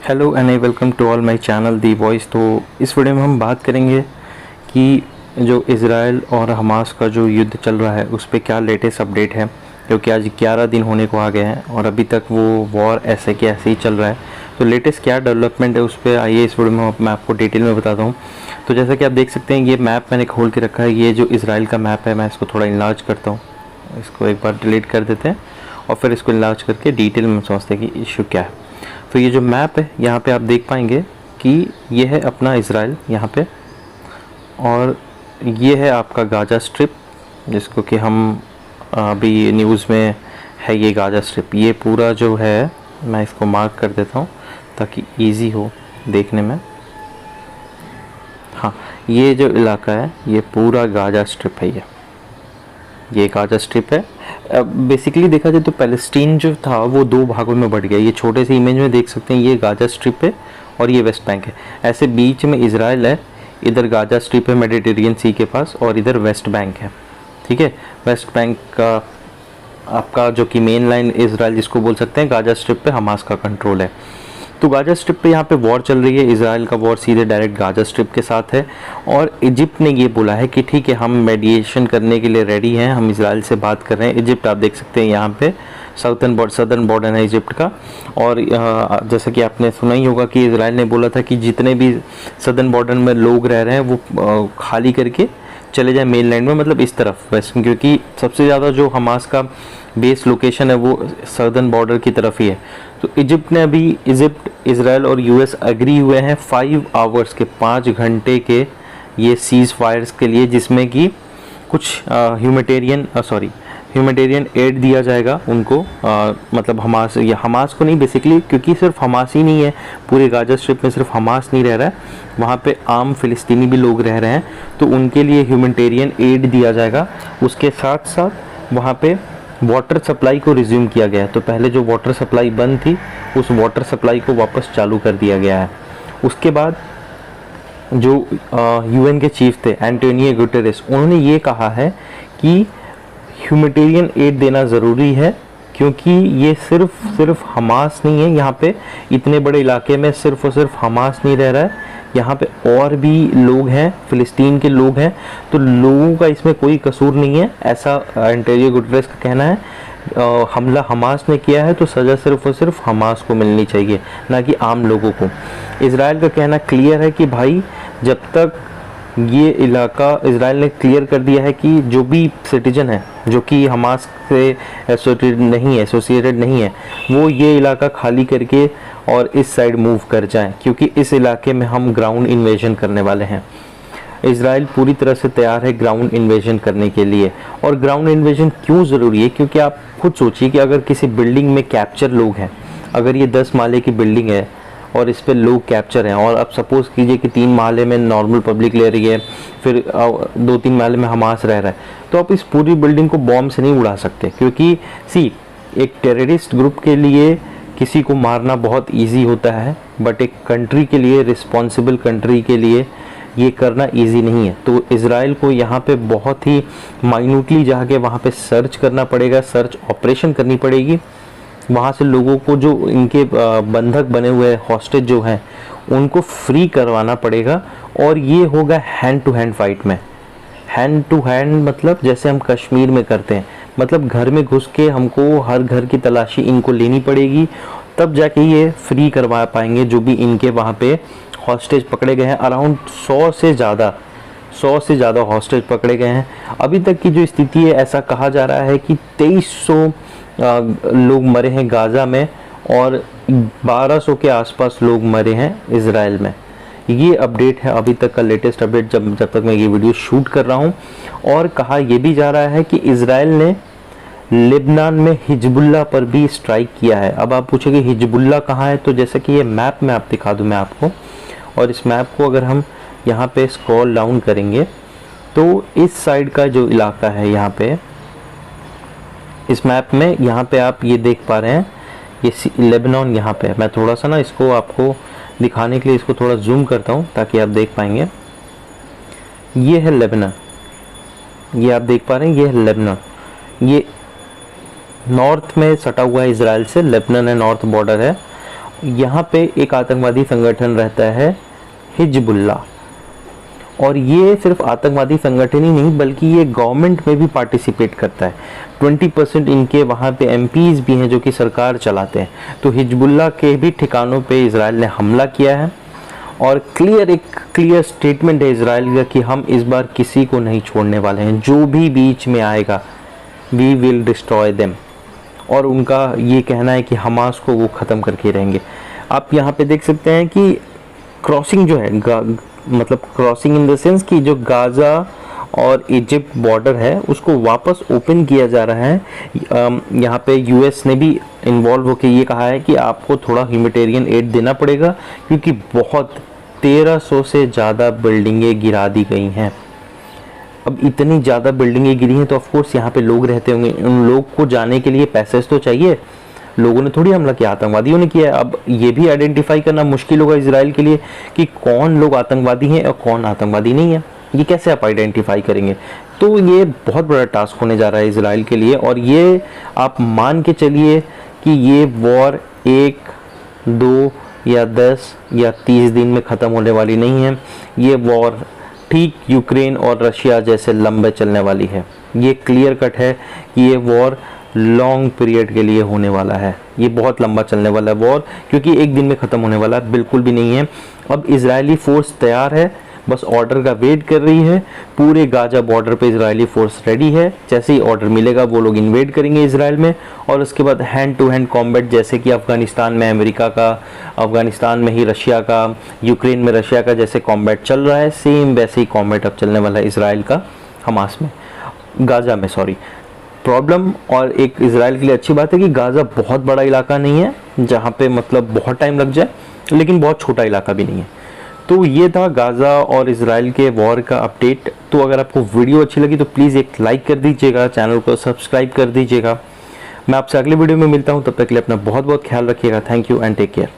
Hello and I welcome to all my channel The Voice. तो इस video में हम बात करेंगे कि जो इज़राइल और हमास का जो युद्ध चल रहा है उस पर क्या लेटेस्ट अपडेट है, क्योंकि आज 11 दिन होने को आ गए हैं और अभी तक वो वॉर ऐसे के ऐसे ही चल रहा है। तो लेटेस्ट क्या डेवलपमेंट है उस पर आइए इस वीडियो में मैं आपको डिटेल में बताता हूँ। तो जैसा कि आप देख सकते हैं ये मैप मैंने खोल के रखा है। ये जो इज़राइल का मैप है मैं इसको थोड़ा इनलार्ज करता हूँ, इसको एक बार डिलीट कर देते हैं और फिर इसको इनलार्ज करके डिटेल में समझते हैं कि इशू क्या है। तो ये जो मैप है यहाँ पे आप देख पाएंगे कि ये है अपना इज़राइल यहाँ पे, और ये है आपका गाजा स्ट्रिप, जिसको कि हम अभी न्यूज़ में है। ये गाजा स्ट्रिप ये पूरा जो है मैं इसको मार्क कर देता हूँ ताकि इजी हो देखने में। हाँ, ये जो इलाका है ये पूरा गाजा स्ट्रिप है। ये गाजा स्ट्रिप है। बेसिकली देखा जाए तो पैलेस्टीन जो था वो दो भागों में बढ़ गया। ये छोटे से इमेज में देख सकते हैं, ये गाजा स्ट्रिप है और ये वेस्ट बैंक है। ऐसे बीच में इज़राइल है, इधर गाजा स्ट्रिप है मेडिटेरियन सी के पास, और इधर वेस्ट बैंक है। ठीक है, वेस्ट बैंक का आपका जो कि मेन लाइन इज़राइल जिसको बोल सकते हैं, गाजा स्ट्रिप पे हमास का कंट्रोल है। तो गाजा स्ट्रिप पे यहाँ पे वॉर चल रही है। इज़राइल का वॉर सीधे डायरेक्ट गाजा स्ट्रिप के साथ है, और इजिप्ट ने ये बोला है कि ठीक है हम मेडिएशन करने के लिए रेडी हैं, हम इज़राइल से बात कर रहे हैं। इजिप्ट आप देख सकते हैं यहाँ पे सदर्न बॉर्डर है इजिप्ट का। और जैसा कि आपने सुना ही होगा कि इज़राइल ने बोला था कि जितने भी सदर्न बॉर्डर में लोग रह रहे हैं वो खाली करके चले जाए मेनलैंड में, मतलब इस तरफ वेस्ट, क्योंकि सबसे ज़्यादा जो हमास का बेस लोकेशन है वो सदर्न बॉर्डर की तरफ ही है। तो इजिप्ट ने अभी इज़राइल और यूएस एग्री हुए हैं 5 आवर्स के 5 घंटे के ये सीज़ फायर्स के लिए, जिसमें कि कुछ ह्यूमैनिटेरियन एड दिया जाएगा उनको। मतलब हमास को नहीं बेसिकली, क्योंकि सिर्फ हमास ही नहीं है पूरे गाजा स्ट्रिप में, सिर्फ हमास नहीं रह रहा है, वहाँ पे आम फ़िलिस्तीनी भी लोग रह रहे हैं, तो उनके लिए ह्यूमैनिटेरियन एड दिया जाएगा। उसके साथ साथ वहाँ पे वाटर सप्लाई को रिज्यूम किया गया है। तो पहले जो वाटर सप्लाई बंद थी उस वाटर सप्लाई को वापस चालू कर दिया गया है। उसके बाद जो यूएन के चीफ थे एंटोनियो गुटेरेस, उन्होंने ये कहा है कि ह्यूमैनिटेरियन एड देना ज़रूरी है, क्योंकि ये सिर्फ हमास नहीं है यहाँ पे। इतने बड़े इलाके में सिर्फ और सिर्फ हमास नहीं रह रहा है, यहाँ पे और भी लोग हैं, फ़िलिस्तीन के लोग हैं, तो लोगों का इसमें कोई कसूर नहीं है, ऐसा एंटोनियो गुटेरेस का कहना है। हमला हमास ने किया है तो सज़ा सिर्फ और सिर्फ हमास को मिलनी चाहिए, ना कि आम लोगों को। इज़राइल का कहना क्लियर है कि भाई जब तक ये इलाका, इज़राइल ने क्लियर कर दिया है कि जो भी सिटीजन है जो कि हमास से एसोसिएटेड नहीं है वो ये इलाका खाली करके और इस साइड मूव कर जाएं, क्योंकि इस इलाके में हम ग्राउंड इन्वेजन करने वाले हैं। इज़राइल पूरी तरह से तैयार है ग्राउंड इन्वेजन करने के लिए। और ग्राउंड इन्वेजन क्यों ज़रूरी है, क्योंकि आप खुद सोचिए कि अगर किसी बिल्डिंग में कैप्चर लोग हैं, अगर ये 10 माले की बिल्डिंग है और इस पे लोग कैप्चर हैं, और अब सपोज़ कीजिए कि 3 माले में नॉर्मल पब्लिक ले रही है, फिर 2-3 माले में हमास रह रहा है, तो आप इस पूरी बिल्डिंग को बॉम्ब से नहीं उड़ा सकते। क्योंकि एक टेररिस्ट ग्रुप के लिए किसी को मारना बहुत इजी होता है, बट एक कंट्री के लिए, रिस्पॉन्सिबल कंट्री के लिए ये करना इजी नहीं है। तो इज़राइल को यहाँ पे बहुत ही माइन्यूटली जाके वहाँ पे सर्च करना पड़ेगा, सर्च ऑपरेशन करनी पड़ेगी। वहाँ से लोगों को, जो इनके बंधक बने हुए हॉस्टेज जो हैं, उनको फ्री करवाना पड़ेगा। और ये होगा हैंड टू हैंड फाइट में। हैंड टू हैंड मतलब जैसे हम कश्मीर में करते हैं, मतलब घर में घुस के हमको हर घर की तलाशी इनको लेनी पड़ेगी, तब जाके ये फ्री करवा पाएंगे जो भी इनके वहाँ पे हॉस्टेज पकड़े गए हैं। अराउंड 100 से ज़्यादा हॉस्टेज पकड़े गए हैं। अभी तक की जो स्थिति है, ऐसा कहा जा रहा है कि 2300 लोग मरे हैं गाज़ा में, और 1200 के आसपास लोग मरे हैं इज़राइल में। ये अपडेट है अभी तक का लेटेस्ट अपडेट, जब तक मैं ये वीडियो शूट कर रहा हूँ। और कहा यह भी जा रहा है कि इज़राइल ने लेबनान में हिजबुल्लाह पर भी स्ट्राइक किया है। अब आप पूछेंगे हिजबुल्लाह कहाँ है, तो जैसे कि ये मैप में आप दिखा दूँ मैं आपको, और इस मैप को अगर हम यहाँ पे स्क्रॉल डाउन करेंगे तो इस साइड का जो इलाका है यहाँ पे, इस मैप में यहाँ पे आप ये देख पा रहे हैं, ये लेबनान यहाँ पे। मैं थोड़ा सा ना इसको आपको दिखाने के लिए इसको थोड़ा जूम करता हूँ ताकि आप देख पाएंगे। ये है लेबनान, ये आप देख पा रहे हैं, ये है लेबनान। ये नॉर्थ में सटा हुआ है इज़राइल से, लेबनान है, नॉर्थ बॉर्डर है। यहाँ पे एक आतंकवादी संगठन रहता है हिजबुल्ला, और ये सिर्फ आतंकवादी संगठन ही नहीं बल्कि ये गवर्नमेंट में भी पार्टिसिपेट करता है। 20% इनके वहाँ पे एमपीज भी हैं जो कि सरकार चलाते हैं। तो हिजबुल्ला के भी ठिकानों पे इजराइल ने हमला किया है, और एक क्लियर स्टेटमेंट है इजराइल का कि हम इस बार किसी को नहीं छोड़ने वाले हैं, जो भी बीच में आएगा वी विल डिस्ट्रॉय देम। और उनका ये कहना है कि हमास को वो ख़त्म करके रहेंगे। आप यहाँ पे देख सकते हैं कि क्रॉसिंग जो है मतलब क्रॉसिंग इन द सेंस कि जो गाज़ा और इजिप्ट बॉर्डर है उसको वापस ओपन किया जा रहा है। यहाँ पे यूएस ने भी इन्वॉल्व होकर ये कहा है कि आपको थोड़ा ह्यूमैनिटेरियन एड देना पड़ेगा, क्योंकि बहुत 1300 से ज़्यादा बिल्डिंगें गिरा दी गई हैं। अब इतनी ज़्यादा बिल्डिंगें गिरी हैं तो ऑफ कोर्स यहाँ पे लोग रहते होंगे, उन लोग को जाने के लिए पैसेज तो चाहिए। लोगों ने थोड़ी हमला किया, आतंकवादियों ने किया है। अब ये भी आइडेंटिफाई करना मुश्किल होगा इजराइल के लिए कि कौन लोग आतंकवादी हैं और कौन आतंकवादी नहीं है। ये कैसे आप आइडेंटिफाई करेंगे? तो ये बहुत बड़ा टास्क होने जा रहा है इजराइल के लिए, और ये आप मान के चलिए कि ये वॉर 1, 2 या 10 या 30 दिन में ख़त्म होने वाली नहीं है। ये वॉर ठीक यूक्रेन और रशिया जैसे लंबे चलने वाली है। ये क्लियर कट है कि ये वॉर लॉन्ग पीरियड के लिए होने वाला है। ये बहुत लंबा चलने वाला है वॉर, क्योंकि एक दिन में ख़त्म होने वाला बिल्कुल भी नहीं है। अब इजरायली फोर्स तैयार है, बस ऑर्डर का वेट कर रही है। पूरे गाजा बॉर्डर पे इजरायली फोर्स रेडी है। जैसे ही ऑर्डर मिलेगा वो लोग इन्वेड करेंगे इजराइल में, और उसके बाद हैंड टू हैंड कॉम्बैट, जैसे कि अफगानिस्तान में अमेरिका का, अफगानिस्तान में ही रशिया का, यूक्रेन में रशिया का जैसे कॉम्बैट चल रहा है, सेम वैसे ही कॉम्बैट अब चलने वाला है इजराइल का हमास में, गाजा में सॉरी। प्रॉब्लम और एक इजराइल के लिए अच्छी बात है कि गाजा बहुत बड़ा इलाका नहीं है जहाँ पे मतलब बहुत टाइम लग जाए, लेकिन बहुत छोटा इलाका भी नहीं है। तो ये था गाजा और इजराइल के वॉर का अपडेट। तो अगर आपको वीडियो अच्छी लगी तो प्लीज़ एक लाइक कर दीजिएगा, चैनल को सब्सक्राइब कर दीजिएगा। मैं आपसे अगले वीडियो में मिलता हूँ, तब तक के लिए अपना बहुत बहुत ख्याल रखिएगा। Thank you and take care.